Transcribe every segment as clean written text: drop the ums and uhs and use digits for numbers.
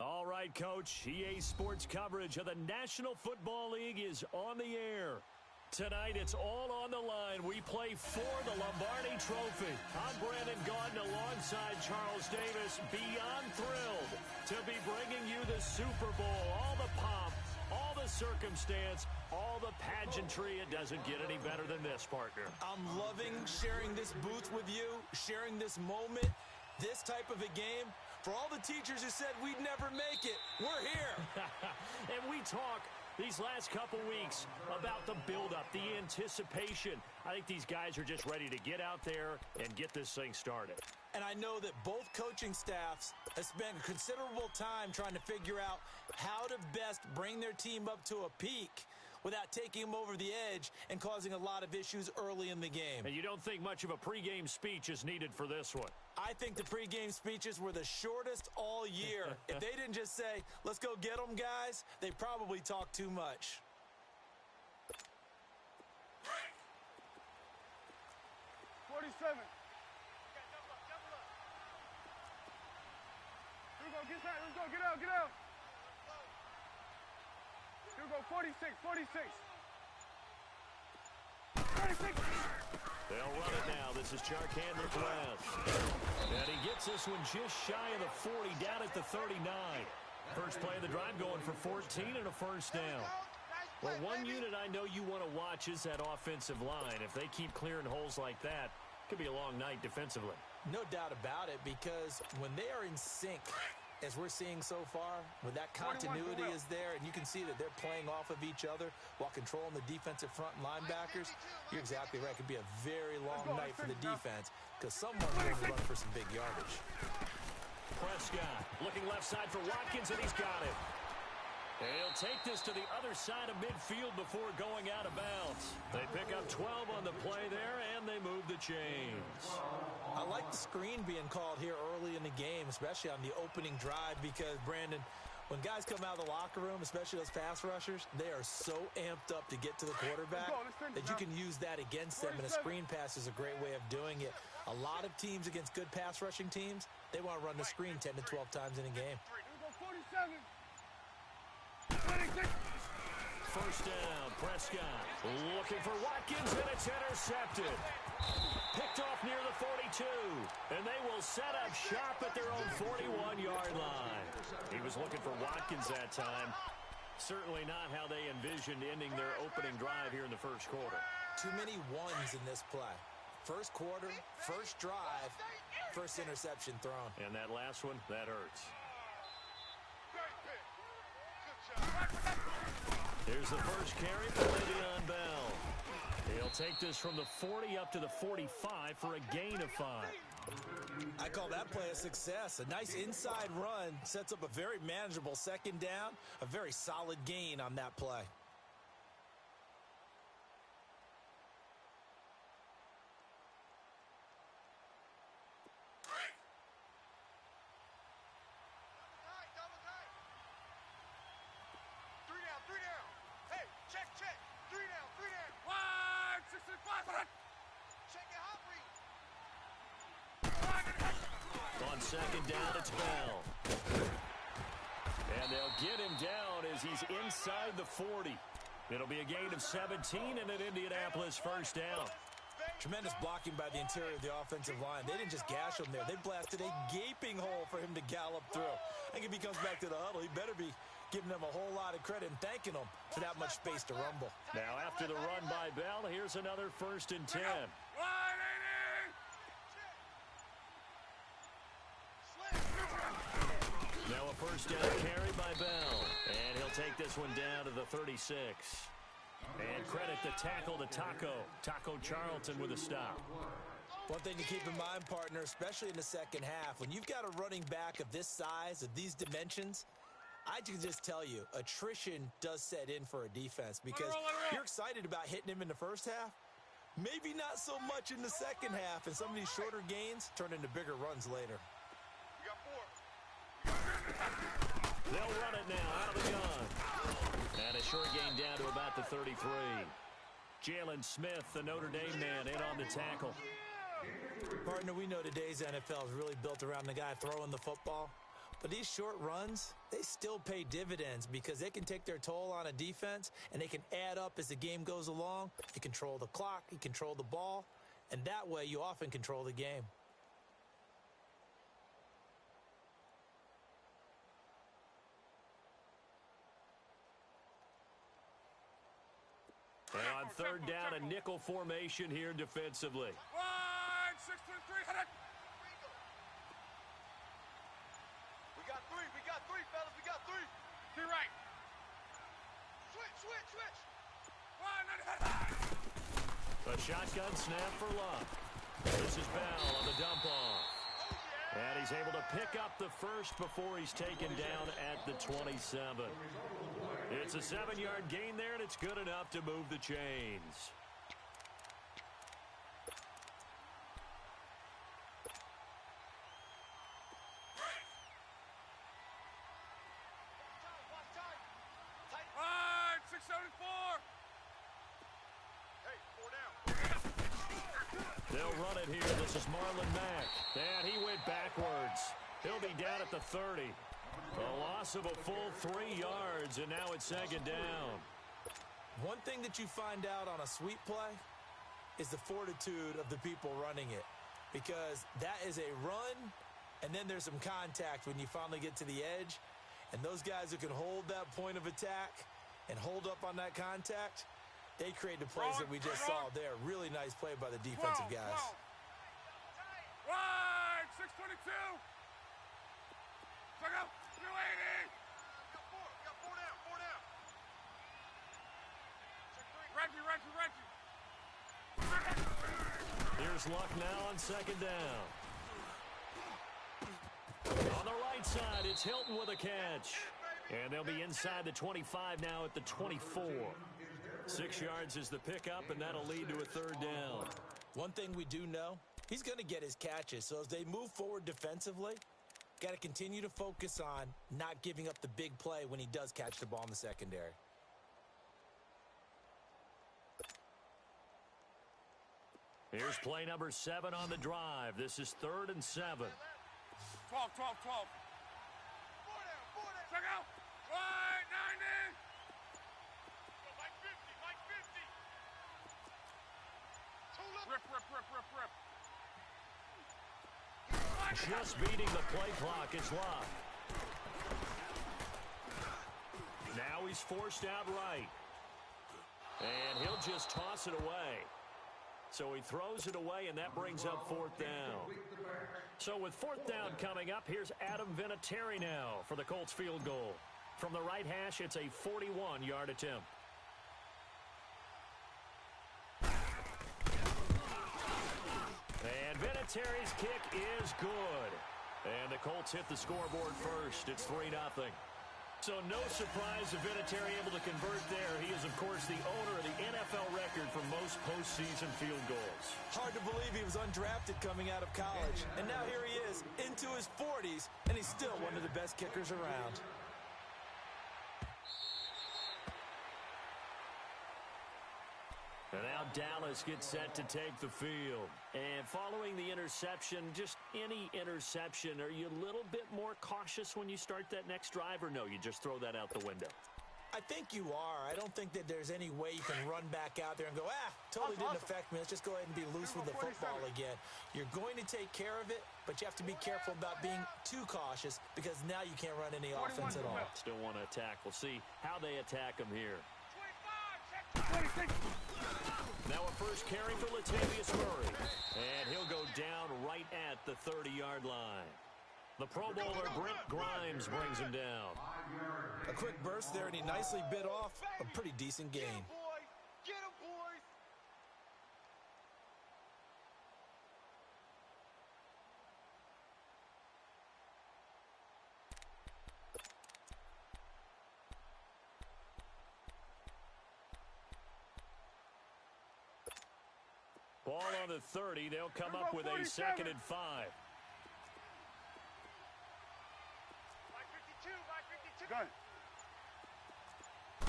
All right, Coach. EA Sports coverage of the National Football League is on the air. Tonight, it's all on the line. We play for the Lombardi Trophy. I'm Brandon Gaudin alongside Charles Davis. Beyond thrilled to be bringing you the Super Bowl. All the pomp, all the circumstance, all the pageantry. It doesn't get any better than this, partner. I'm loving sharing this booth with you, sharing this moment, this type of a game. For all the teachers who said we'd never make it, we're here. And we talk these last couple weeks about the buildup, the anticipation. I think these guys are just ready to get out there and get this thing started. And I know that both coaching staffs have spent considerable time trying to figure out how to best bring their team up to a peak without taking them over the edge and causing a lot of issues early in the game. And you don't think much of a pregame speech is needed for this one? I think the pregame speeches were the shortest all year. If they didn't just say, let's go get them, guys, they probably talked too much. 47. Here we go, get out, let's go, get out, get out. Here we go, 46, 46. 46. They'll run it now. This is Charkandrick left. And he gets this one just shy of the 40, down at the 39. First play of the drive going for 14 and a first down. Well, one unit I know you want to watch is that offensive line. If they keep clearing holes like that, it could be a long night defensively. No doubt about it, because when they are in sync, as we're seeing so far, when that continuity is there, and you can see that they're playing off of each other while controlling the defensive front linebackers, you're exactly right. It could be a very long night for the defense because someone's going to run for some big yardage. Prescott looking left side for Watkins, and he's got it. And he'll take this to the other side of midfield before going out of bounds. They pick up 12 on the play there, and they move the chains. I like the screen being called here early in the game, especially on the opening drive, because, Brandon, when guys come out of the locker room, especially those pass rushers, they are so amped up to get to the quarterback that you can use that against them, and a screen pass is a great way of doing it. A lot of teams against good pass rushing teams, they want to run the screen 10 to 12 times in a game. 47. First down, Prescott looking for Watkins, and it's intercepted. Picked off near the 42, and they will set up shop at their own 41-yard line. He was looking for Watkins that time. Certainly not how they envisioned ending their opening drive here in the first quarter. Too many ones in this play. First quarter, first drive, first interception thrown. And that last one, that hurts. Here's the first carry for Le'Veon Bell. He'll take this from the 40 up to the 45 for a gain of 5. I call that play a success. A nice inside run sets up a very manageable second down, a very solid gain on that play. On second down, it's Bell. And they'll get him down as he's inside the 40. It'll be a gain of 17 and an Indianapolis first down. Tremendous blocking by the interior of the offensive line. They didn't just gash him there. They blasted a gaping hole for him to gallop through. I think if he comes back to the huddle, he better be giving them a whole lot of credit and thanking them for that much space to rumble. Now, after the run by Bell, here's another 1st and 10. Now a first down carry by Bell. And he'll take this one down to the 36. And credit the tackle to Taco Charlton with a stop. One thing to keep in mind, partner, especially in the second half, when you've got a running back of this size, of these dimensions, I can just tell you, attrition does set in for a defense because you're excited about hitting him in the first half. Maybe not so much in the second half, and some of these shorter gains turn into bigger runs later. You got 4. They'll run it now out of the gun. And a short gain down to about the 33. Jalen Smith, the Notre Dame man, in on the tackle. Partner, we know today's NFL is really built around the guy throwing the football. But these short runs, they still pay dividends because they can take their toll on a defense, and they can add up as the game goes along. You control the clock, you control the ball, and that way you often control the game. And on third down, a nickel formation here defensively. 1, 6, 2, 3, hit it. We got three, fellas, we got three. To your right. Switch. 1, A shotgun snap for Luck. This is Bell on the dump off. And he's able to pick up the first before he's taken down at the 27. It's a 7-yard gain there, and it's good enough to move the chains. They'll run it here. This is Marlon Mack. And he went backwards. He'll be down at the 30. A loss of a full 3 yards, and now it's second down. One thing that you find out on a sweep play is the fortitude of the people running it, because that is a run, and then there's some contact when you finally get to the edge, and those guys who can hold that point of attack and hold up on that contact, they create the plays that we just saw there. Really nice play by the defensive guys. 622. Check out. 280. Got four down. Reggie. Here's Luck now on second down. On the right side, it's Hilton with a catch. And they'll be inside the 25 now at the 24. 6 yards is the pickup, and that'll lead to a third down. One thing we do know, he's going to get his catches. So as they move forward defensively, got to continue to focus on not giving up the big play when he does catch the ball in the secondary. Here's play number 7 on the drive. This is 3rd and 7. 12. Check out. 190. Rip. Just beating the play clock is Luck. Now he's forced out right. And he'll just toss it away. So he throws it away, and that brings up 4th down. So with 4th down coming up, here's Adam Vinatieri now for the Colts field goal. From the right hash, it's a 41-yard attempt. And Vinatieri's kick is good. And the Colts hit the scoreboard first. It's 3-0. So no surprise if Vinatieri able to convert there. He is, of course, the owner of the NFL record for most postseason field goals. Hard to believe he was undrafted coming out of college. And now here he is into his 40s, and he's still one of the best kickers around. And now Dallas gets set to take the field. And following the interception, just any interception, are you a little bit more cautious when you start that next drive, or no, you just throw that out the window? I think you are. I don't think that there's any way you can run back out there and go, totally didn't affect me. Let's just go ahead and be loose with the football again. You're going to take care of it, but you have to be careful about being too cautious because now you can't run any offense at all. Still want to attack. We'll see how they attack him here. 26. Now a first carry for Latavius Murray. And he'll go down right at the 30-yard line. The Pro Bowler Brent Grimes brings him down. A quick burst there, and he nicely bit off a pretty decent gain. Get him, boys. Ball on the 30. They'll come up with a 2nd and 5. Gun.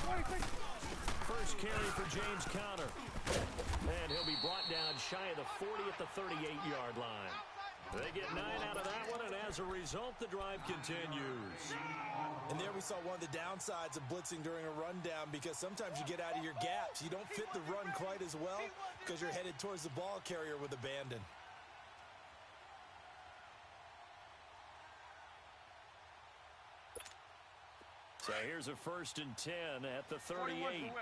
26. First carry for James Conner. And he'll be brought down shy of the 40 at the 38-yard line. They get 9 out of that one, and as a result, the drive continues. And there we saw one of the downsides of blitzing during a rundown, because sometimes you get out of your gaps. You don't fit the run quite as well because you're headed towards the ball carrier with abandon. So here's a 1st and 10 at the 38. 5-2 is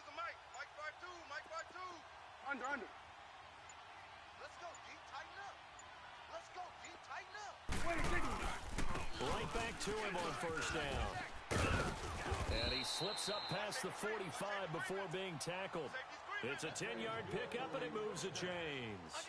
the Mike. Mike 5-2. Mike 5-2. Under. Let's go, D. Tighten up. Let's go, D. Tighten up. Right back to him on 1st down. And he slips up past the 45 before being tackled. It's a 10-yard pickup, and it moves the chains.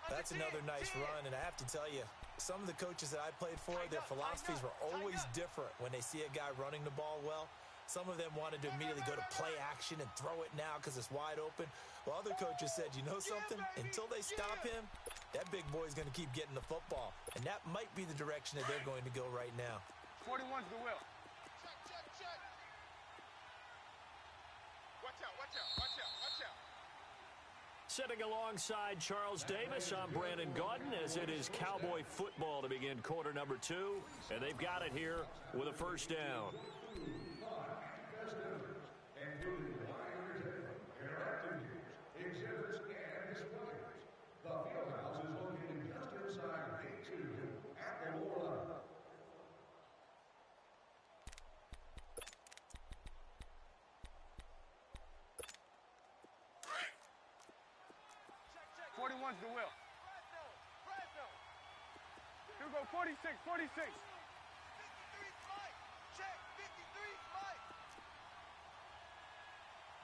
That's another nice run, and I have to tell you, some of the coaches that I played for, their philosophies were always different when they see a guy running the ball well. Some of them wanted to immediately go to play action and throw it now because it's wide open. While other coaches said, you know something? Until they stop him, that big boy's going to keep getting the football. And that might be the direction that they're going to go right now. 41's the will. Check. Watch out. Sitting alongside Charles Davis, I'm Brandon Gaudin, as it is Cowboy football to begin quarter number 2. And they've got it here with a 1st down. One's the will. Here we go, 46. 53's Mike. Check. 53's Mike.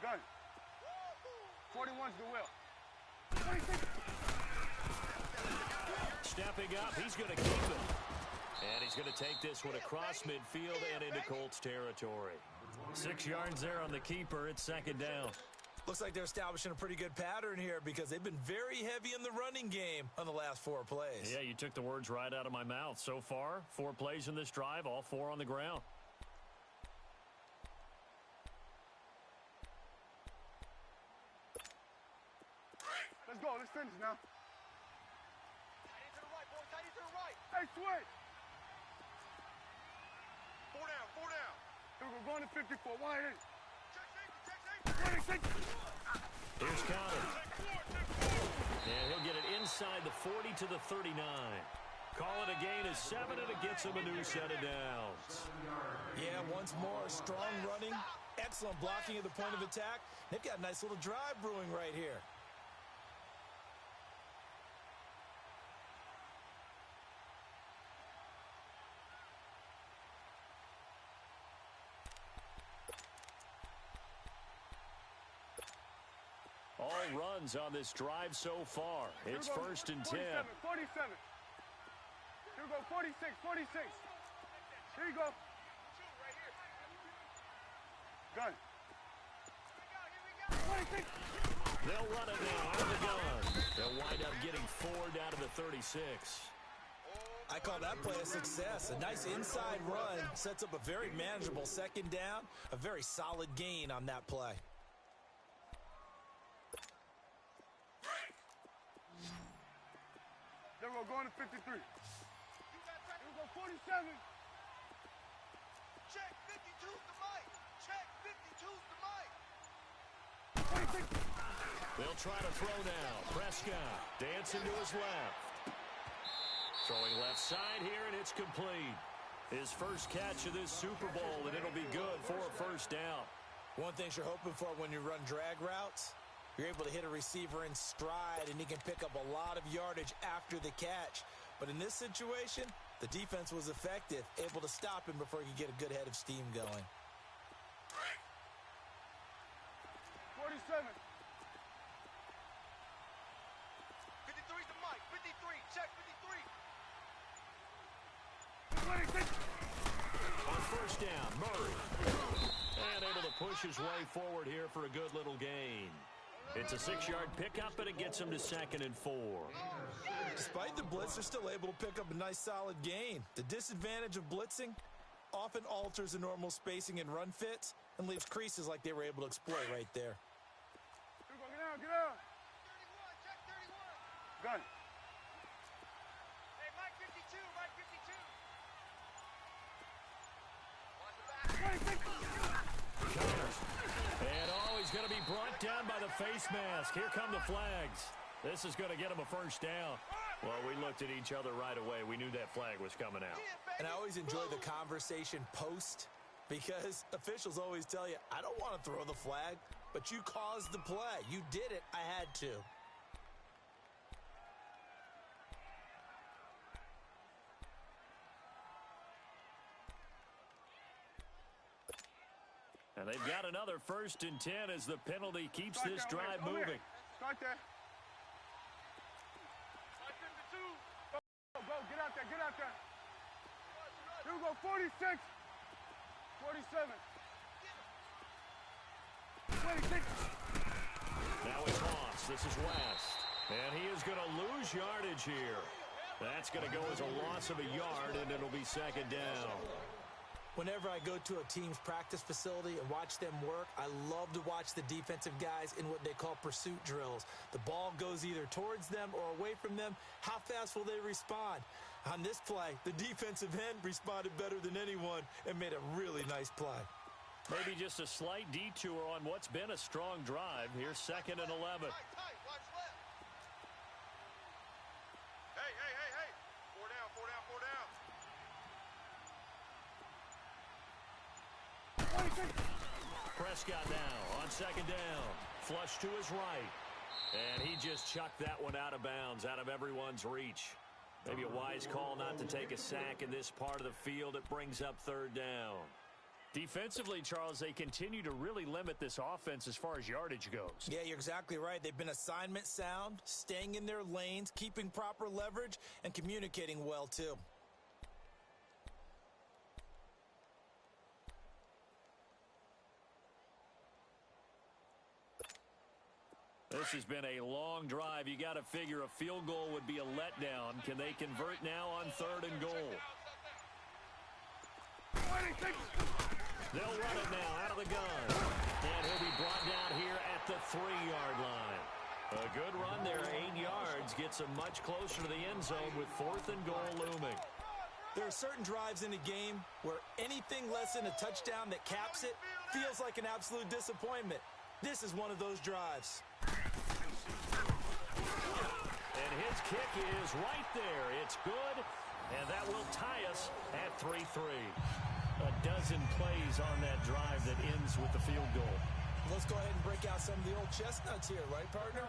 Gun. 41's the will. 26. Stepping up, he's going to keep it. And he's going to take this one across midfield and into Colts territory. 6 yards there on the keeper. It's 2nd down. Looks like they're establishing a pretty good pattern here because they've been very heavy in the running game on the last 4 plays. Yeah, you took the words right out of my mouth. So far, 4 plays in this drive, all 4 on the ground. Let's go. Let's finish now. Tight end to the right, boy. Tight end to the right. Hey, switch. 4 down. Here we go. Going to 54. Wide in. Check. 26. Here's Conner. And he'll get it inside the 40 to the 39. Call it a gain of 7, and it gets him a new set of downs. Yeah, once more, strong running, excellent blocking at the point of attack. They've got a nice little drive brewing right here. All runs on this drive so far. It's 1st and 10. 47. Here we go, 46. Here you go. Gun. 26. They'll run it now out of the gun. They'll wind up getting 4 down to the 36. I call that play a success. A nice inside run sets up a very manageable 2nd down. A very solid gain on that play. Then we're going to 53. Here we go, 47. Check. 52's the Mike. Check. 52's the Mike. 26. They'll try to throw now. Prescott dancing to his left. Throwing left side here, and it's complete. His first catch of this Super Bowl, and it'll be good for a 1st down. One thing you're hoping for when you run drag routes, you're able to hit a receiver in stride, and he can pick up a lot of yardage after the catch. But in this situation, the defense was effective, able to stop him before he could get a good head of steam going. 47. 53's the Mike. 53. Check. 53. 26. On 1st down, Murray. And able to push his way forward here for a good little gain. It's a 6-yard pickup, and it gets him to 2nd and 4. Despite the blitz, they're still able to pick up a nice solid gain. The disadvantage of blitzing often alters the normal spacing and run fits and leaves creases like they were able to exploit right there. Here we go, get down, get out. 31, check 31. Gun. Hey, Mike 52, Mike 52. Watch the back. 'Connors. And he's going to be brought down by the face mask. Here come the flags. This is going to get him a first down. Well, we looked at each other right away. We knew that flag was coming out. And I always enjoy the conversation post because officials always tell you, I don't want to throw the flag, but you caused the play. You did it. I had to. And they've got another 1st and 10 as the penalty keeps this drive moving. Start there. Go, get out there, get out there. Here we go, 46, 47, 26. Now it's Moss. This is West. And he is going to lose yardage here. That's going to go as a loss of a yard, and it'll be 2nd down. Whenever I go to a team's practice facility and watch them work, I love to watch the defensive guys in what they call pursuit drills. The ball goes either towards them or away from them. How fast will they respond? On this play, the defensive end responded better than anyone and made a really nice play. Maybe just a slight detour on what's been a strong drive. Here's 2nd and 11. Tight, watch left. Hey. 4 down, 4 down, 4 down. Prescott now on 2nd down. Flush to his right. And he just chucked that one out of bounds, out of everyone's reach. Maybe a wise call not to take a sack in this part of the field. It brings up 3rd down. Defensively, Charles, they continue to really limit this offense as far as yardage goes. Yeah, you're exactly right. They've been assignment sound, staying in their lanes, keeping proper leverage, and communicating well, too. This has been a long drive. You got to figure a field goal would be a letdown. Can they convert now on 3rd and goal? They'll run it now out of the gun. And he'll be brought down here at the 3-yard line. A good run there, 8 yards. Gets him much closer to the end zone with 4th and goal looming. There are certain drives in a game where anything less than a touchdown that caps it feels like an absolute disappointment. This is one of those drives. And his kick is right there. It's good, and that will tie us at 3-3. A dozen plays on that drive that ends with the field goal. Let's go ahead and break out some of the old chestnuts here, right, partner?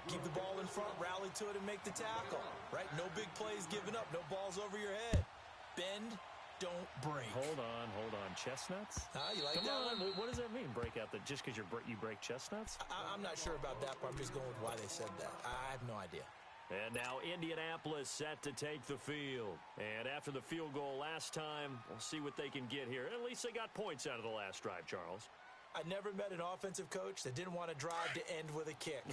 Keep the ball in front, rally to it, and make the tackle, right? No big plays given up, no balls over your head. Bend, don't break. Hold on. Chestnuts? You like Come that on. one? What does that mean, break out? Just because you break chestnuts? I'm not sure about that, but I'm just going with why they said that. I have no idea. And now Indianapolis set to take the field. And after the field goal last time, we'll see what they can get here. At least they got points out of the last drive, Charles. I never met an offensive coach that didn't want to drive to end with a kick.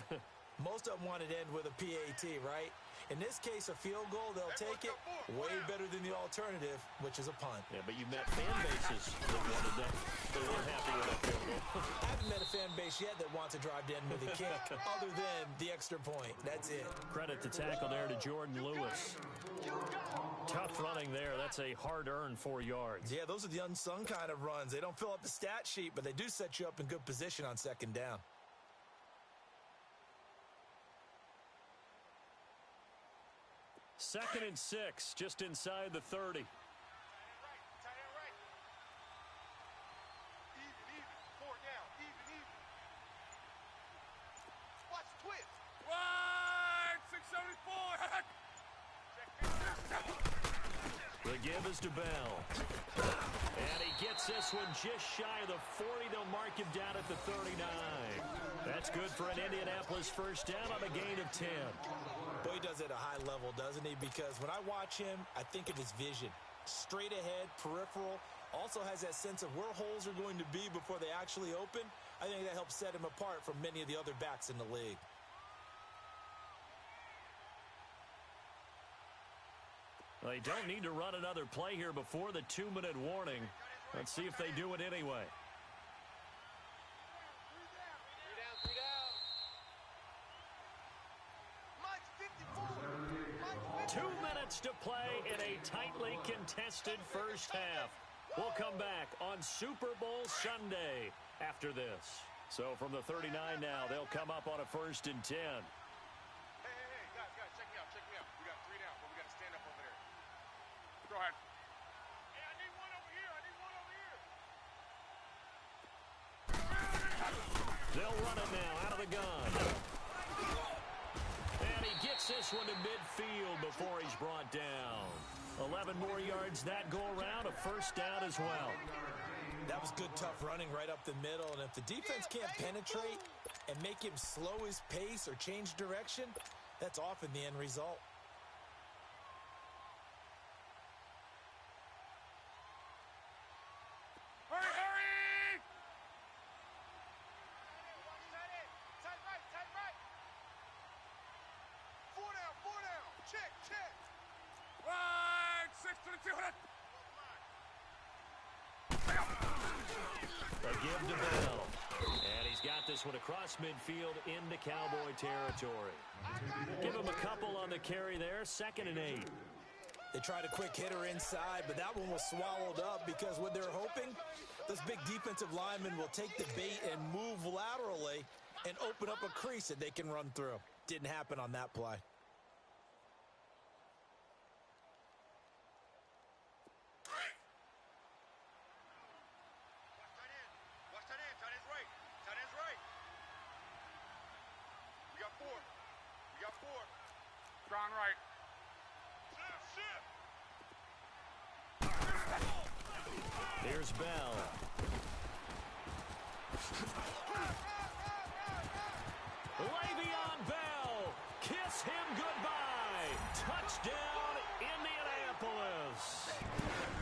Most of them wanted to end with a PAT, right? In this case, a field goal, they'll take it way better than the alternative, which is a punt. Yeah, but you met fan bases that wanted that. They weren't happy with that field goal. I haven't met a fan base yet that wants to drive to end with a kick, other than the extra point. That's it. Credit the tackle there to Jordan Lewis. Tough running there. That's a hard-earned 4 yards. Yeah, those are the unsung kind of runs. They don't fill up the stat sheet, but they do set you up in good position on 2nd down. Second and 6, just inside the 30. Tight end right. Even. 4 down. Even. Watch the twist. Wide, 674. The give is to Bell. And he gets this one just shy of the 40. They'll mark him down at the 39. That's good for an Indianapolis first down on a gain of 10. Boy, he does it at a high level, doesn't he? Because when I watch him, I think of his vision. Straight ahead, peripheral, also has that sense of where holes are going to be before they actually open. I think that helps set him apart from many of the other backs in the league. They don't need to run another play here before the 2-minute warning. Let's see if they do it anyway. 3 down. minutes to play in a tightly contested first half. We'll come back on Super Bowl Sunday after this. So from the 39 now, they'll come up on a 1st and 10. Hey, guys, check me out. We got 3 down, but we got to stand up over there. Go ahead. Hey, I need one over here. They'll run it now out of the gun. And he gets this one to midfield before he's brought down. 11 more yards that go around, a 1st down as well. That was good, tough running right up the middle. And if the defense can't penetrate and make him slow his pace or change direction, that's often the end result. Hurry! Tight right. 4 down. Check. Right, 6 to the 200. A give to Bell. And he's got this one across midfield into Cowboy territory. Give him a couple on the carry there, 2nd and 8. They tried a quick hitter inside, but that one was swallowed up because what they're hoping, this big defensive lineman will take the bait and move laterally and open up a crease that they can run through. Didn't happen on that play. Strong right. Here's Bell. Le'Veon Bell. Kiss him goodbye. Touchdown, Indianapolis.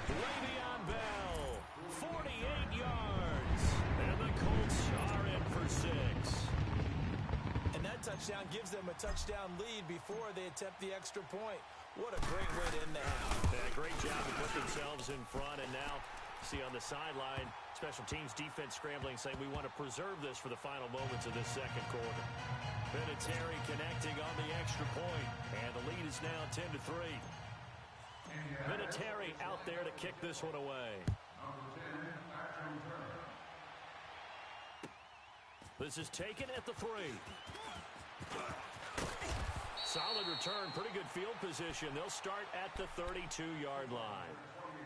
Le'Veon Bell, 48 yards. And the Colts are in for 6. And that touchdown gives them a touchdown lead before they attempt the extra point. What a great way to end the half. Yeah, great job to put themselves in front. And now, see on the sideline, special teams defense scrambling, saying we want to preserve this for the final moments of this 2nd quarter. Vinatieri connecting on the extra point. And the lead is now 10-3. Vinatieri out there to kick this one away. This is taken at the 3. Solid return, pretty good field position. They'll start at the 32-yard line.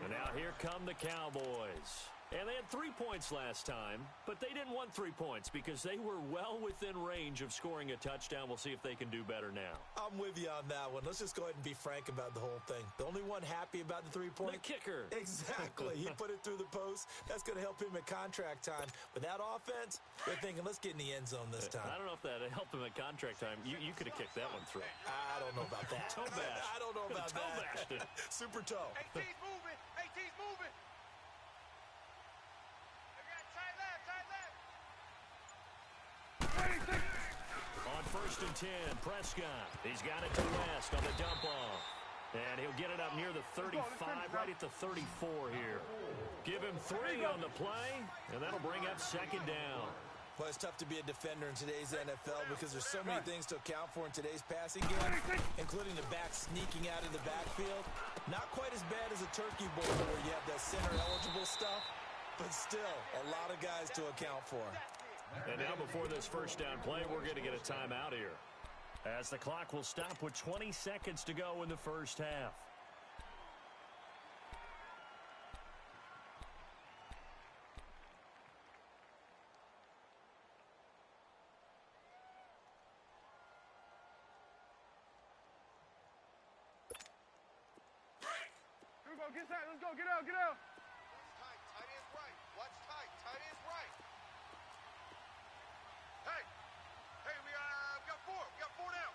And now here come the Cowboys. And they had 3 points last time, but they didn't want 3 points because they were well within range of scoring a touchdown. We'll see if they can do better now. I'm with you on that one. Let's just go ahead and be frank about the whole thing. The only one happy about the 3-point? The kicker. Exactly. He put it through the post. That's going to help him at contract time. But that offense, they're thinking, let's get in the end zone this time. I don't know if that helped him at contract time. You could have kicked that one through. I don't know about that. Toe bash. I don't know about toe that. Bashed it. Super toe. AT's moving. On 1st and 10, Prescott. He's got it to West on the dump off. And he'll get it up near the 35, right at the 34 here. Give him 3 on the play, and that'll bring up 2nd down. Well, it's tough to be a defender in today's NFL because there's so many things to account for in today's passing game, including the back sneaking out of the backfield. Not quite as bad as a turkey bowl where you have that center-eligible stuff, but still a lot of guys to account for. And now before this 1st down play, we're going to get a timeout here, as the clock will stop with 20 seconds to go in the 1st half. Get tight. Let's go. Get out. Tight end's right. Watch tight. Tight end's right. Hey, we got 4. We got 4 down.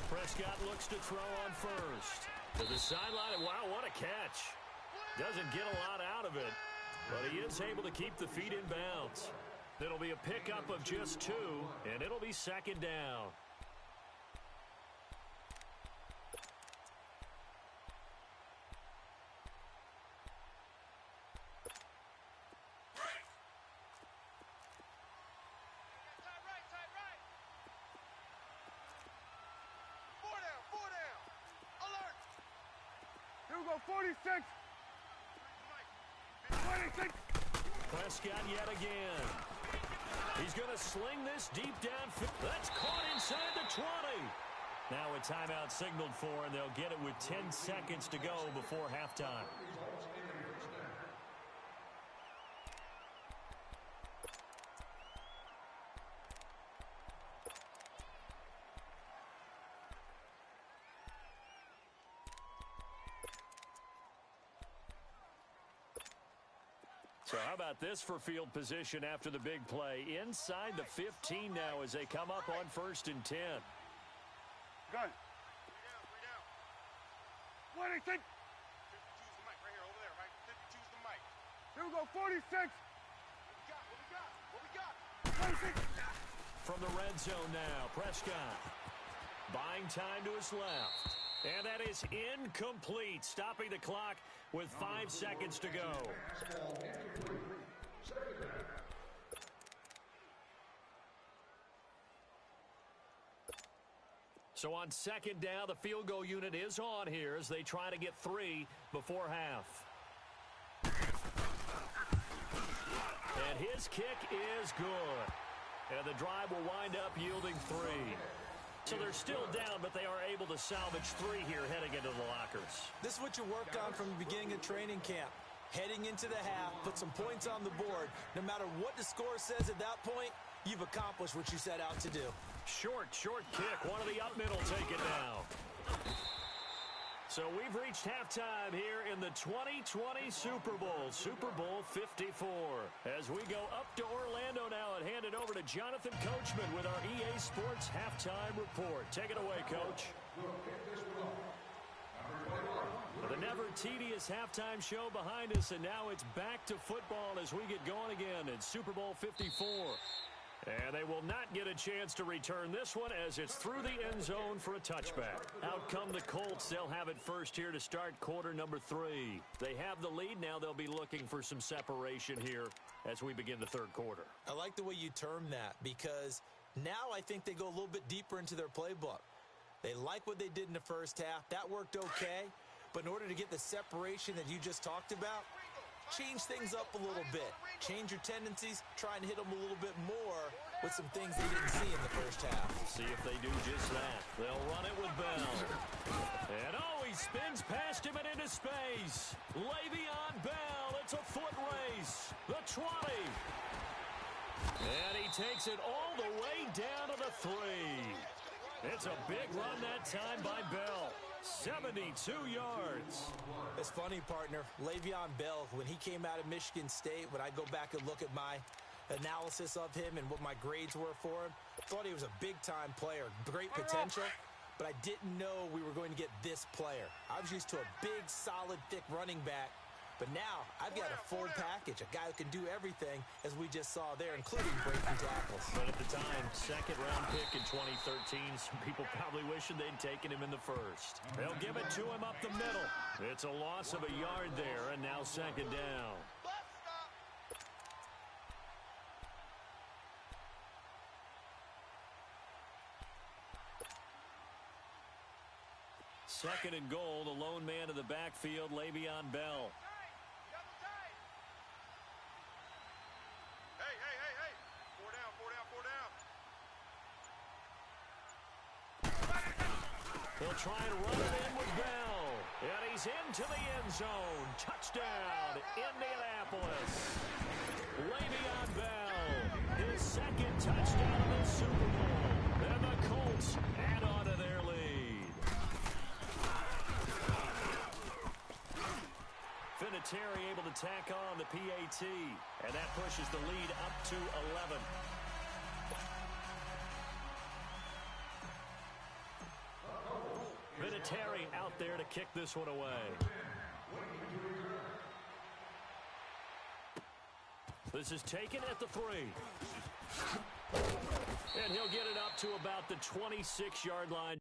Prescott looks to throw on 1st. To the sideline. Wow, what a catch. Doesn't get a lot out of it, but he is able to keep the feet in bounds. It'll be a pickup of just 2, and it'll be 2nd down. go 46. 26. Prescott yet again. He's going to sling this deep down. That's caught inside the 20. Now a timeout signaled for, and they'll get it with 10 seconds to go before halftime. So how about this for field position after the big play? Inside the 15 now as they come up on 1st and 10. Good. 26. 52's the mic right here, over there, right? 52's the mic. Here we go, 46. What we got? 26. From the red zone now, Prescott. Buying time to his left. And that is incomplete, stopping the clock with 5 seconds to go. So on 2nd down, the field goal unit is on here as they try to get 3 before half. And his kick is good. And the drive will wind up yielding 3. So they're still down, but they are able to salvage 3 here heading into the lockers. This is what you work on from the beginning of training camp. Heading into the half, put some points on the board. No matter what the score says at that point, you've accomplished what you set out to do. Short kick. One of the up middle take it down. So we've reached halftime here in the 2020 Super Bowl, Super Bowl 54. As we go up to Orlando now and hand it over to Jonathan Coachman with our EA Sports Halftime Report. Take it away, Coach. The never-tedious halftime show behind us, and now it's back to football as we get going again in Super Bowl 54. And they will not get a chance to return this one as it's through the end zone for a touchback. Out come the Colts. They'll have it first here to start quarter number 3. They have the lead. Now they'll be looking for some separation here as we begin the 3rd quarter. I like the way you term that because now I think they go a little bit deeper into their playbook. They like what they did in the first half. That worked okay. But in order to get the separation that you just talked about, change things up a little bit. Change your tendencies. Try and hit them a little bit more with some things they didn't see in the first half. See if they do just that. They'll run it with Bell. And he spins past him and into space. Le'Veon Bell. It's a foot race. The 20. And he takes it all the way down to the 3. It's a big run that time by Bell. 72 yards. It's funny, partner. Le'Veon Bell, when he came out of Michigan State, when I go back and look at my analysis of him and what my grades were for him, thought he was a big-time player, great potential, but I didn't know we were going to get this player. I was used to a big, solid, thick running back, but now I've got a full package, a guy who can do everything, as we just saw there, including breaking tackles. But at the time, 2nd-round pick in 2013, some people probably wishing they'd taken him in the 1st. They'll give it to him up the middle. It's a loss of a yard there, and now 2nd down. 2nd and goal, the lone man in the backfield, Le'Veon Bell. Hey. 4 down. They'll try and run it in with Bell. And he's into the end zone. Touchdown, Indianapolis. Le'Veon Bell, his 2nd touchdown of the Super Bowl. And the Colts add on to their lead. Vinatieri able to tack on the PAT. And that pushes the lead up to 11. Vinatieri out there to kick this one away. This is taken at the 3. And he'll get it up to about the 26-yard line.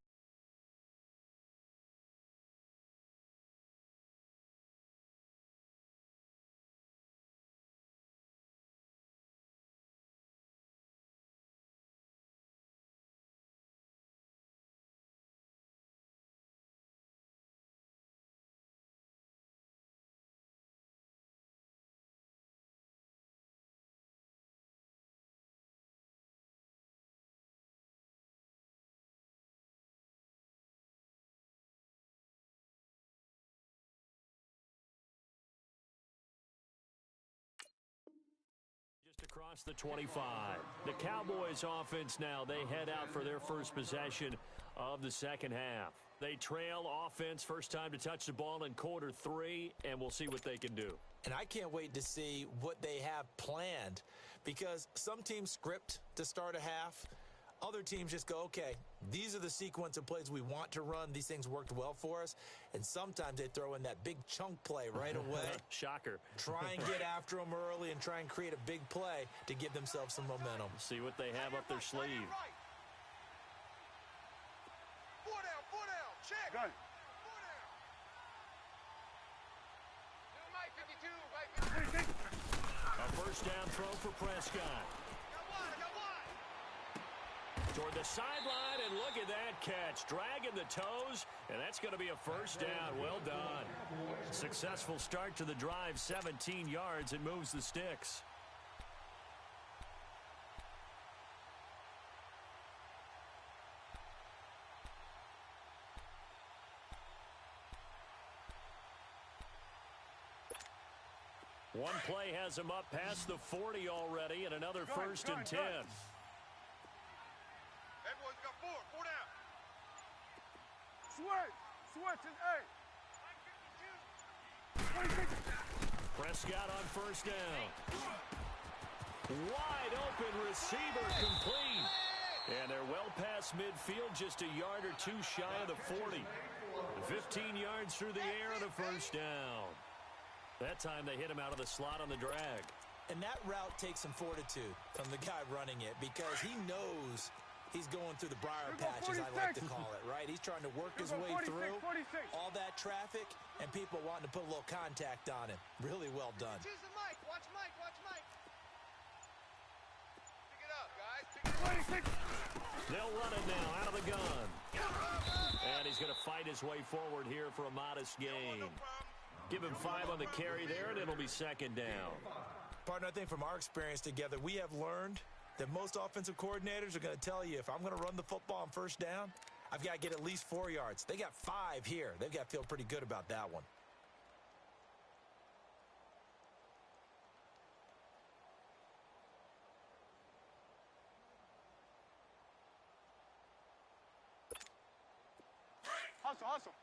across the 25. The Cowboys offense now, they head out for their first possession of the second half. They trail offense first time to touch the ball in quarter 3, and we'll see what they can do. And I can't wait to see what they have planned, because some teams script to start a half. Other teams just go, okay, these are the sequence of plays we want to run. These things worked well for us. And sometimes they throw in that big chunk play right away. Shocker. Try and get after them early and try and create a big play to give themselves some momentum. See what they have up their sleeve. Four down, check. Gun. Four down. A first down throw for Prescott. I got one. Toward the sideline, and look at that catch. Dragging the toes, and that's going to be a first down. Well done. Successful start to the drive, 17 yards, and moves the sticks. One play has him up past the 40 already, and another first and 10. Hey, boys, got four down. Switch is Prescott on first down. Wide open receiver complete. And they're well past midfield, just a yard or two shy of the 40. 15 yards through the air and a first down. That time they hit him out of the slot on the drag. And that route takes some fortitude from the guy running it, because he knows he's going through the briar patch, as I like to call it, right? He's trying to work his way through all that traffic and people wanting to put a little contact on him. Really well done. Choose the mic. Watch Mike. Pick it up, guys. They'll run it now out of the gun. And he's going to fight his way forward here for a modest gain. Give him 5 on the carry there, and it'll be second down. Partner, I think from our experience together, we have learned that most offensive coordinators are going to tell you, if I'm going to run the football on first down, I've got to get at least 4 yards. They got 5 here. They've got to feel pretty good about that one. Hustle.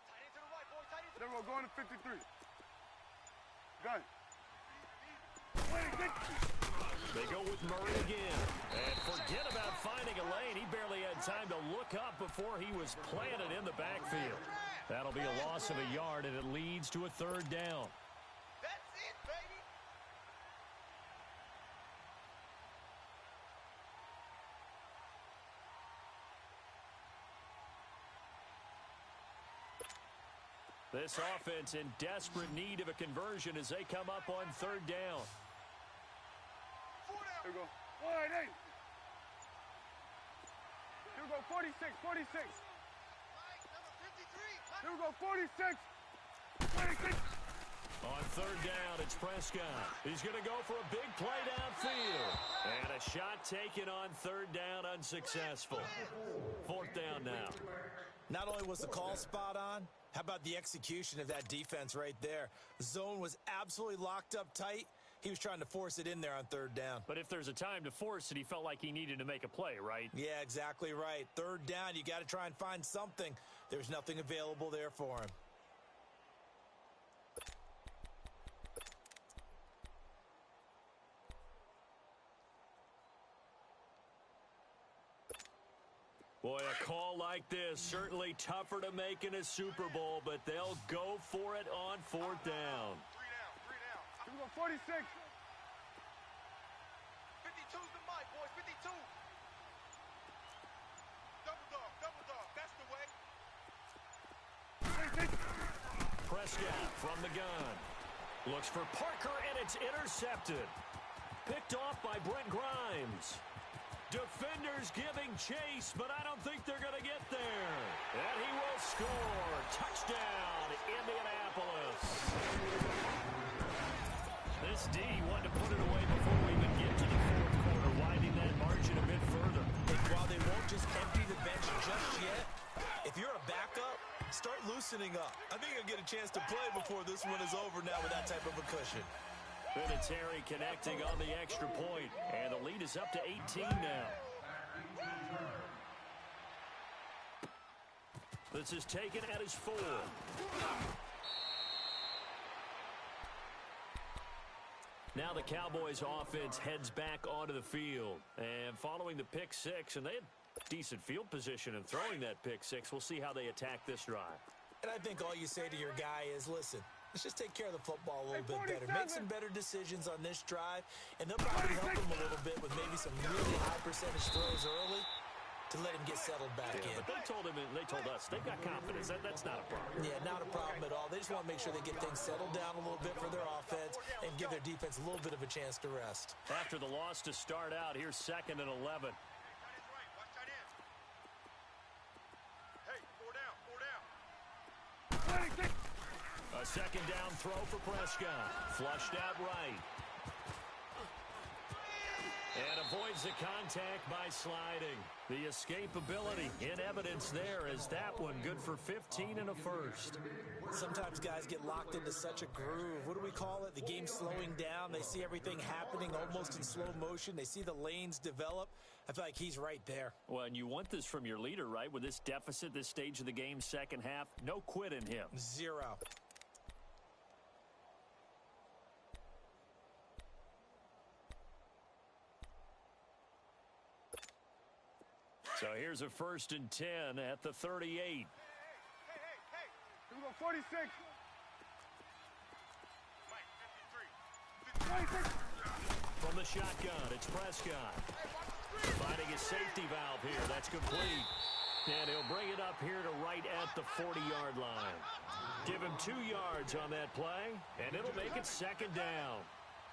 Tight end to the right, boy. Tight end to Then we're going to 53. Gun. They go with Murray again. And forget about finding a lane. He barely had time to look up before he was planted in the backfield. That'll be a loss of a yard, and it leads to a third down. That's it, baby. This offense in desperate need of a conversion as they come up on third down. Four down. Here we go. Wide 8. Here we go. 46. Mike, number 53. Here we go. 46. 26. On third down, it's Prescott. He's going to go for a big play downfield. And a shot taken on third down, unsuccessful. Fourth down now. Not only was the call spot on, how about the execution of that defense right there? Zone was absolutely locked up tight. He was trying to force it in there on third down. But if there's a time to force it, he felt like he needed to make a play, right? Yeah, exactly right. Third down, you got to try and find something. There's nothing available there for him. Boy, a call like this, certainly tougher to make in a Super Bowl, but they'll go for it on fourth down. Three down. Here we go. 46. 52's the mic, boys. 52. Double dog. That's the way. Prescott from the gun. Looks for Parker, and it's intercepted. Picked off by Brent Grimes. Defenders giving chase, but I don't think they're going to get there. And he will score. Touchdown, Indianapolis. This D wanted to put it away before we even get to the fourth quarter, widening that margin a bit further. And while they won't just empty the bench just yet, if you're a backup, start loosening up. I think you'll get a chance to play before this one is over now with that type of a cushion. Vinatieri connecting on the extra point, and the lead is up to 18 now. This is taken at his 4. Now the Cowboys offense heads back onto the field. And following the pick 6, and they had decent field position in throwing that pick 6. We'll see how they attack this drive. And I think all you say to your guy is, listen, let's just take care of the football a little bit better. Make some better decisions on this drive, and they'll probably help him a little bit with maybe some really high percentage throws early to let him get settled back in. But they told us they've got confidence. That's not a problem. Yeah, not a problem at all. They just want to make sure they get things settled down a little bit for their offense and give their defense a little bit of a chance to rest. After the loss to start out, here's 2nd and 11. A 2nd down throw for Prescott. Flushed out right. And avoids the contact by sliding. The escapability in evidence there as that one good for 15 and a first. Sometimes guys get locked into such a groove. What do we call it? The game's slowing down. They see everything happening almost in slow motion. They see the lanes develop. I feel like he's right there. Well, and you want this from your leader, right? With this deficit, this stage of the game, second half, no quit in him. 0. So here's a 1st and 10 at the 38. Hey. Here we go, 46. Mike, 53. From the shotgun, it's Prescott. Finding his safety valve here. That's complete. And he'll bring it up here to right at the 40-yard line. Give him 2 yards on that play, and it'll make it 2nd down.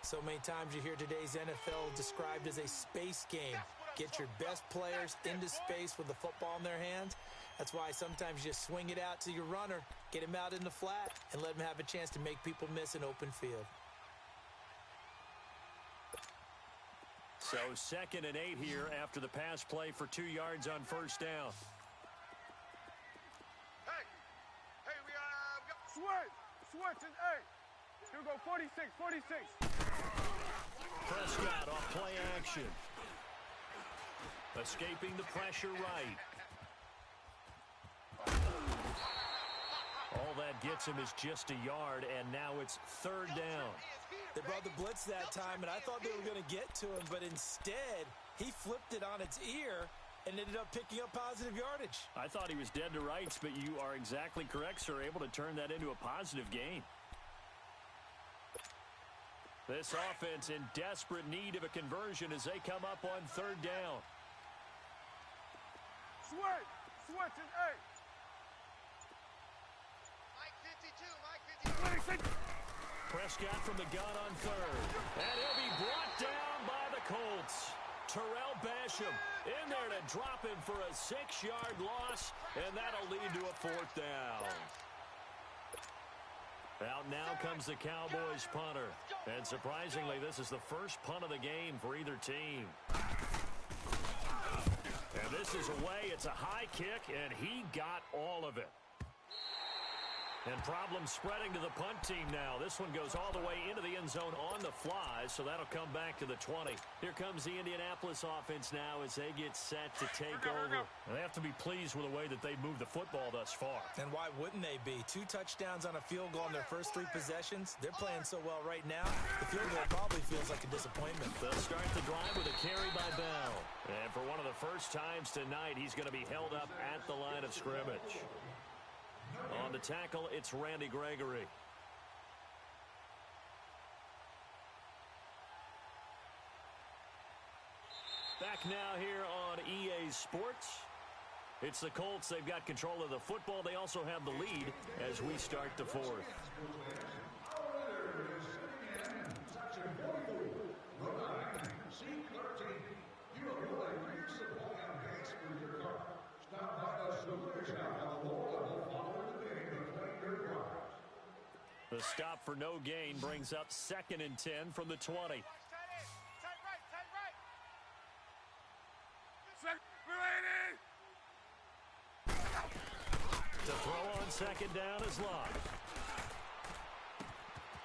So many times you hear today's NFL described as a space game. Get your best players into space with the football in their hands. That's why sometimes you just swing it out to your runner, get him out in the flat, and let him have a chance to make people miss an open field. So 2nd and 8 here after the pass play for 2 yards on 1st down. Hey, we got switch is 8. Here we go, 46. Prescott off play action. Escaping the pressure right. All that gets him is just a yard, and now it's 3rd down. They brought the blitz that time, and I thought they were going to get to him, but instead, he flipped it on its ear and ended up picking up positive yardage. I thought he was dead to rights, but you are exactly correct, sir, able to turn that into a positive gain. This offense in desperate need of a conversion as they come up on 3rd down. Switch is 8. Mike 52. Prescott from the gun on 3rd. And he'll be brought down by the Colts. Terrell Basham in there to drop him for a 6-yard loss, and that'll lead to a 4th down. Out now comes the Cowboys punter. And surprisingly, this is the first punt of the game for either team. And this is away. It's a high kick, and he got all of it. And problems spreading to the punt team now. This one goes all the way into the end zone on the fly, so that'll come back to the 20. Here comes the Indianapolis offense now as they get set to take over. And they have to be pleased with the way that they've moved the football thus far. And why wouldn't they be? 2 touchdowns on a field goal in their first 3 possessions. They're playing so well right now, the field goal probably feels like a disappointment. They'll start the drive with a carry by Bell. And for one of the first times tonight, he's going to be held up at the line of scrimmage. On the tackle, it's Randy Gregory. Back now here on EA Sports. It's the Colts. They've got control of the football. They also have the lead as we start the 4th. The stop for no gain brings up 2nd and 10 from the 20. Tight right. To throw on 2nd down is Locke.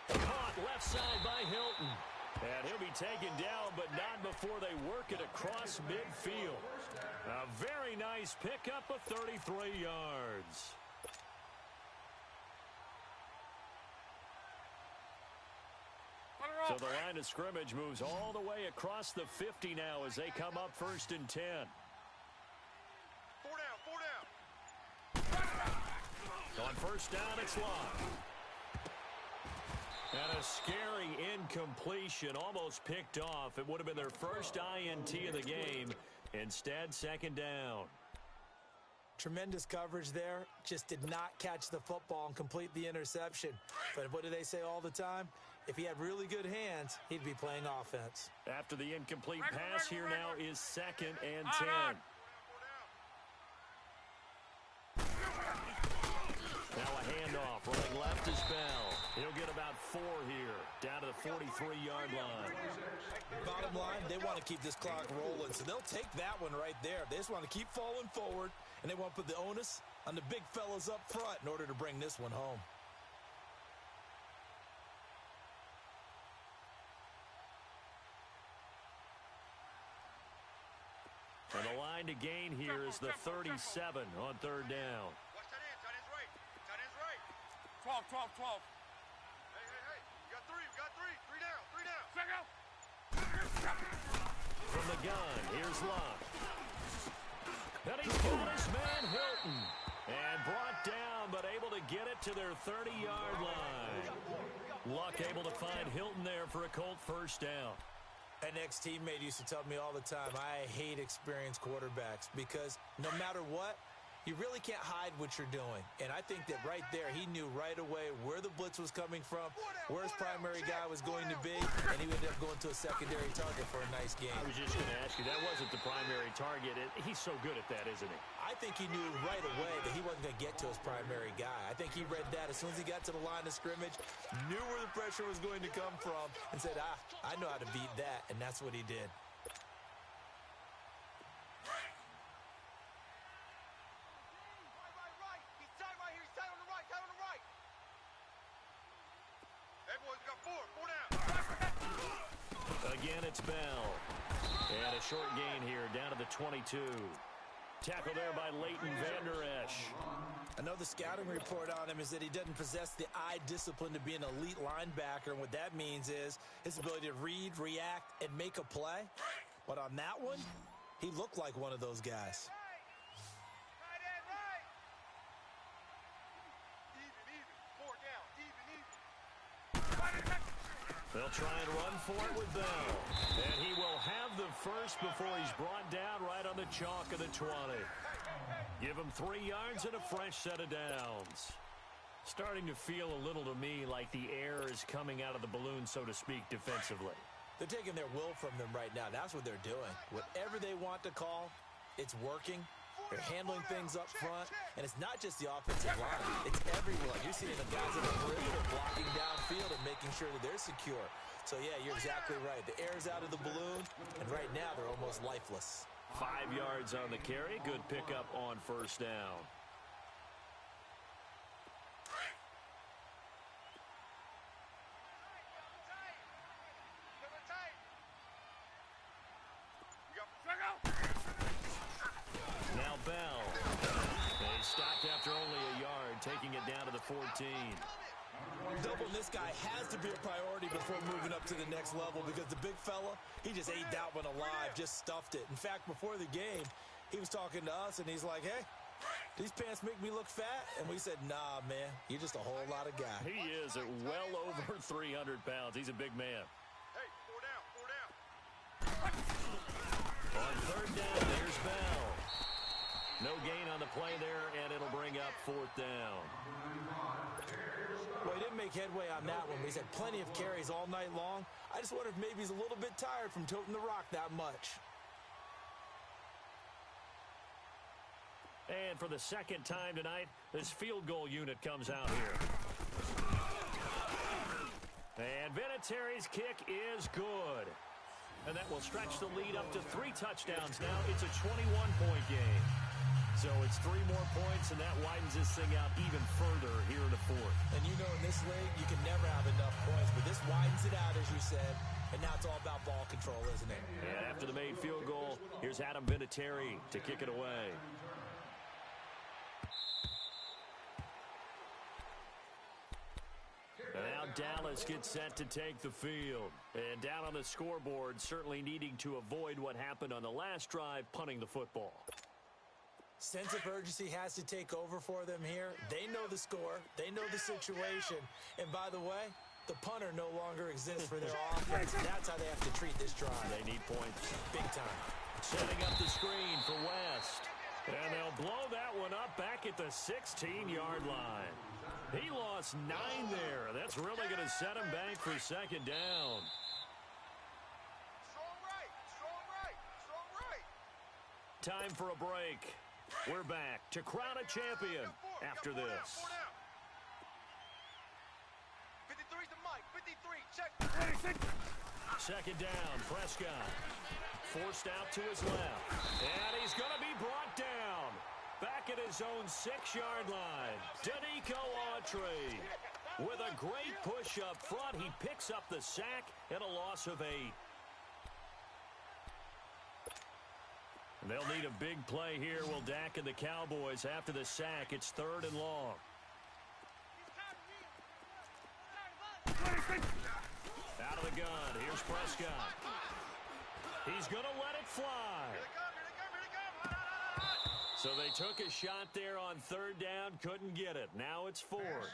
Caught left outside by Hilton. And he'll be taken down, but not before they work it across midfield. A very nice pickup of 33 yards. So the line of scrimmage moves all the way across the 50 now as they come up 1st and 10. 4 down. On 1st down, it's locked. And a scary incompletion, almost picked off. It would have been their first INT of the game. Instead, 2nd down. Tremendous coverage there. Just did not catch the football and complete the interception. But what do they say all the time? If he had really good hands, he'd be playing offense. After the incomplete pass, here now is 2nd and 10. Now a handoff. Running left is Bell. He'll get about 4 here, down to the 43-yard line. Bottom line, they want to keep this clock rolling, so they'll take that one right there. They just want to keep falling forward, and they want to put the onus on the big fellas up front in order to bring this one home. And the line to gain here is the 37 on 3rd down. Watch tight end. Tight end's right. Tight end's right. 12. Hey. You got 3. 3 down. 3 down. Check out. From the gun, here's Luck. And he's got his man Hilton. And brought down, but able to get it to their 30-yard line. Luck able to find Hilton there for a Colt 1st down. An ex-teammate used to tell me all the time, I hate experienced quarterbacks because no matter what, you really can't hide what you're doing. And I think that right there, he knew right away where the blitz was coming from, where his primary guy was going to be, and he ended up going to a secondary target for a nice game. I was just going to ask you, that wasn't the primary target. He's so good at that, isn't he? I think he knew right away that he wasn't going to get to his primary guy. I think he read that as soon as he got to the line of scrimmage, knew where the pressure was going to come from, and said, I know how to beat that, and that's what he did. Again, it's Bell. And a short gain here, down to the 22. Tackle there by Leighton Vander Esch. I know the scouting report on him is that he doesn't possess the eye discipline to be an elite linebacker. And what that means is his ability to read, react, and make a play. But on that one, he looked like one of those guys. They'll try and run for it with Bell. And he will have the first before he's brought down right on the chalk of the 20. Give him 3 yards and a fresh set of downs. Starting to feel a little to me like the air is coming out of the balloon, so to speak, defensively. They're taking their will from them right now. That's what they're doing. Whatever they want to call, it's working. They're handling things up front, and it's not just the offensive line. It's everyone. You're seeing the guys in the perimeter blocking downfield and making sure that they're secure. So, yeah, you're exactly right. The air's out of the balloon, and right now they're almost lifeless. 5 yards on the carry. Good pickup on 1st down. Now Bell. They stopped after only a yard, taking it down to the 14. Doubling this guy has to be a priority before moving up to the next level because the big fella, he just ate that one alive, just stuffed it. In fact, before the game, he was talking to us, and he's like, hey, these pants make me look fat? And we said, nah, man, you're just a whole lot of guy. He is at well over 300 pounds. He's a big man. Hey, 4 down. On 3rd down, there's Bell. No gain on the play there, and it'll bring up 4th down. Well, he didn't make headway on that one, but he's had plenty of carries all night long. I just wonder if maybe he's a little bit tired from toting the rock that much. And for the 2nd time tonight, this field goal unit comes out here. And Vinatieri's kick is good. And that will stretch the lead up to 3 touchdowns now. It's a 21-point game. So it's 3 more points, and that widens this thing out even further here in the 4th. And you know in this league, you can never have enough points, but this widens evens it out, as you said, and now it's all about ball control, isn't it? And after the made field goal, here's Adam Vinatieri to kick it away. And now Dallas gets set to take the field. And down on the scoreboard, certainly needing to avoid what happened on the last drive, punting the football. Sense of urgency has to take over for them here. They know the score. They know the situation. And by the way, the punter no longer exists for their offense. That's how they have to treat this drive. They need points. Big time. Setting up the screen for West. And they'll blow that one up back at the 16-yard line. He lost 9 there. That's really going to set him back for second down. Strong right, strong right, strong right. Time for a break. We're back to crown a champion after this. 53's the mic, 53, check. Second down, Prescott. Forced out to his left. And he's going to be brought down. Back at his own 6-yard line. Danico Autry. With a great push up front, he picks up the sack and a loss of 8. They'll need a big play here, will Dak and the Cowboys. After the sack, it's 3rd and long. Out of the gun, here's Prescott. He's going to let it fly. So they took a shot there on 3rd down, couldn't get it. Now it's 4th.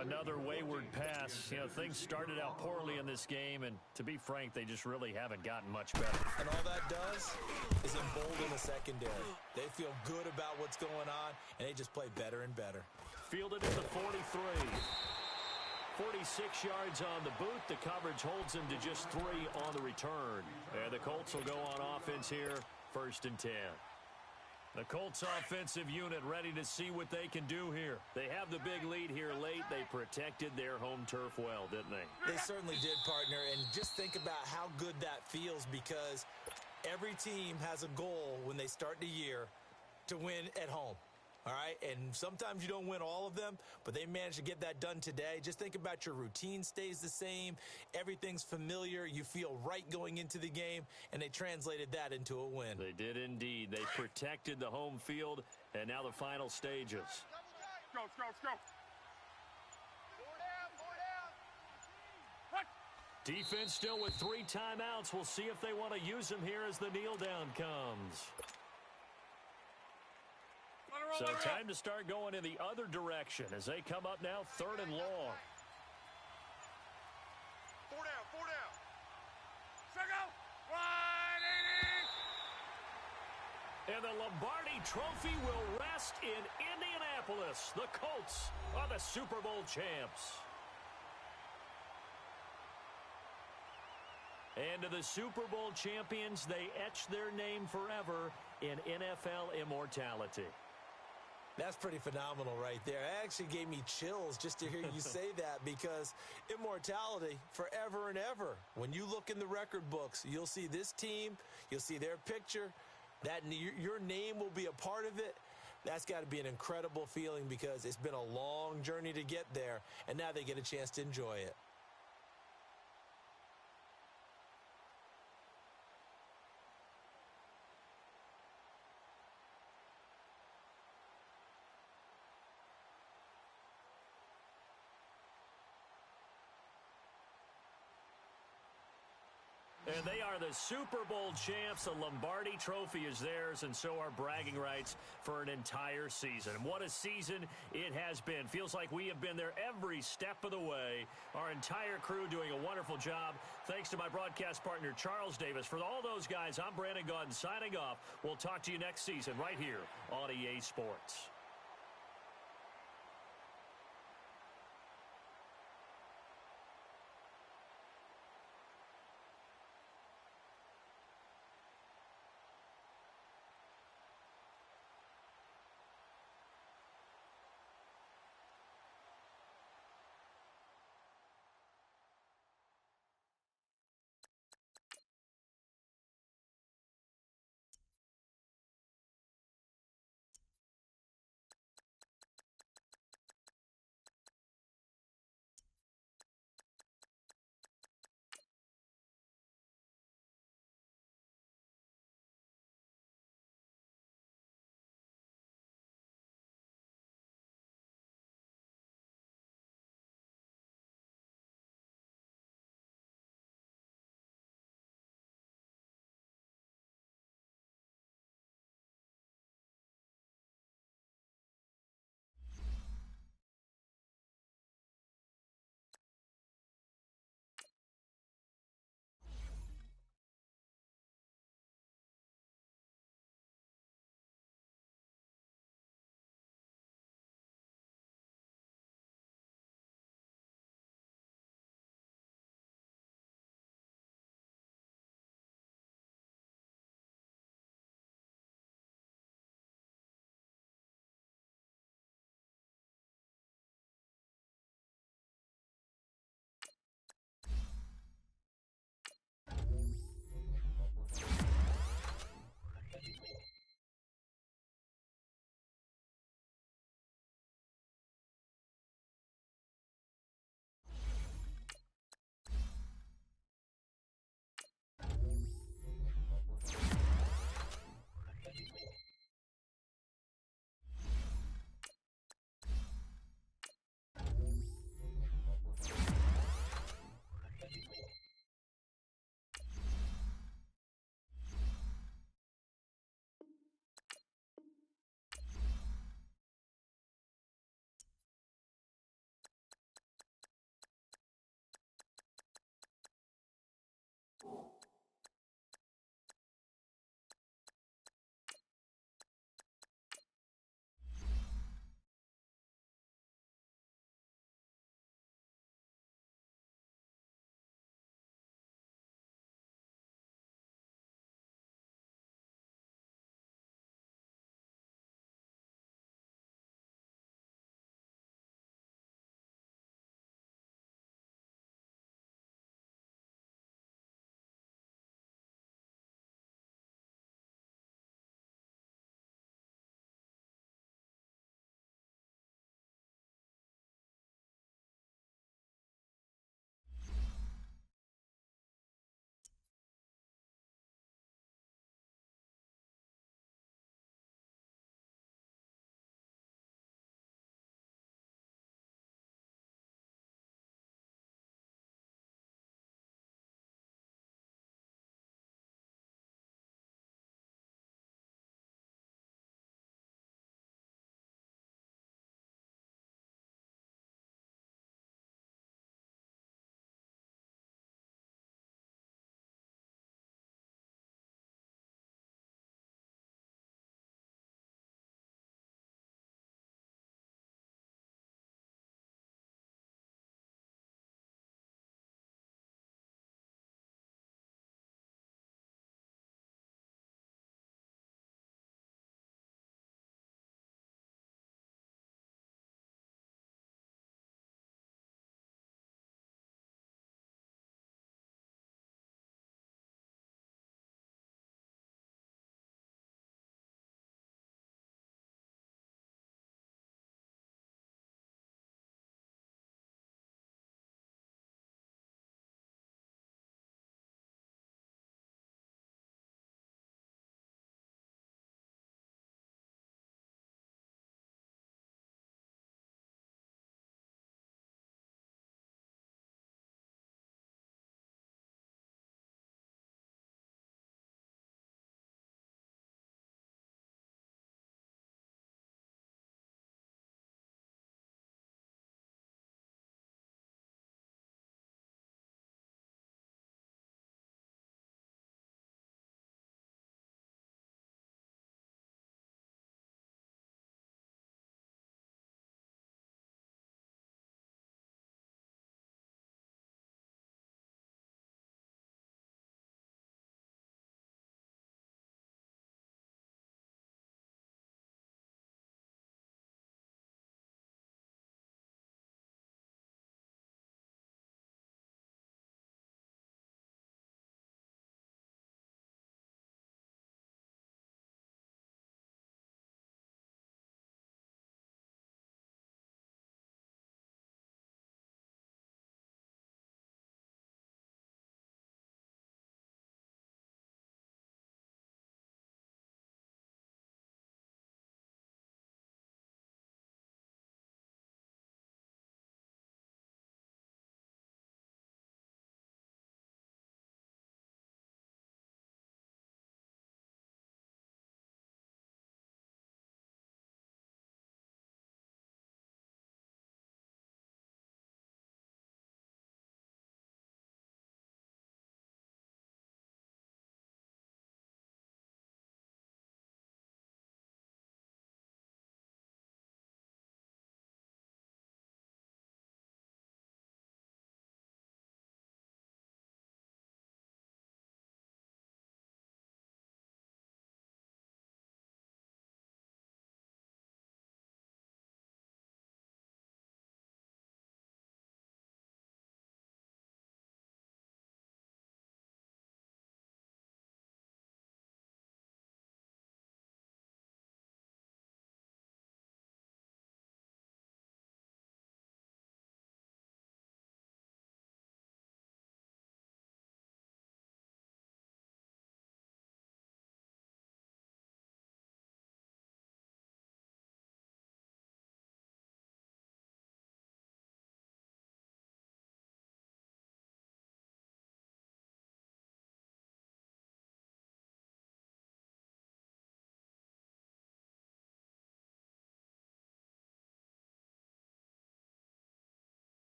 Another wayward pass. You know, things started out poorly in this game, and to be frank, they just really haven't gotten much better. And all that does is embolden the secondary. They feel good about what's going on, and they just play better and better. Fielded at the 43. 46 yards on the boot. The coverage holds him to just 3 on the return. And the Colts will go on offense here, 1st and 10. The Colts offensive unit ready to see what they can do here. They have the big lead here late. They protected their home turf well, didn't they? They certainly did, partner. And just think about how good that feels, because every team has a goal when they start the year to win at home. All right, and sometimes you don't win all of them, but they managed to get that done today. Just think about your routine stays the same. Everything's familiar. You feel right going into the game, and they translated that into a win. They did indeed. They protected the home field, and now the final stages. Let's go. 4 down. Defense still with 3 timeouts. We'll see if they want to use them here as the kneel down comes. So time to start going in the other direction as they come up now 3rd and long. 4 down. Check out. 180. And the Lombardi Trophy will rest in Indianapolis. The Colts are the Super Bowl champs. And to the Super Bowl champions, they etch their name forever in NFL immortality. That's pretty phenomenal right there. It actually gave me chills just to hear you say that, because immortality forever and ever. When you look in the record books, you'll see this team, you'll see their picture, that your name will be a part of it. That's got to be an incredible feeling, because it's been a long journey to get there, and now they get a chance to enjoy it. And they are the Super Bowl champs. The Lombardi Trophy is theirs, and so are bragging rights for an entire season. What a season it has been. Feels like we have been there every step of the way. Our entire crew doing a wonderful job. Thanks to my broadcast partner, Charles Davis. For all those guys, I'm Brandon Gaudin signing off. We'll talk to you next season right here on EA Sports.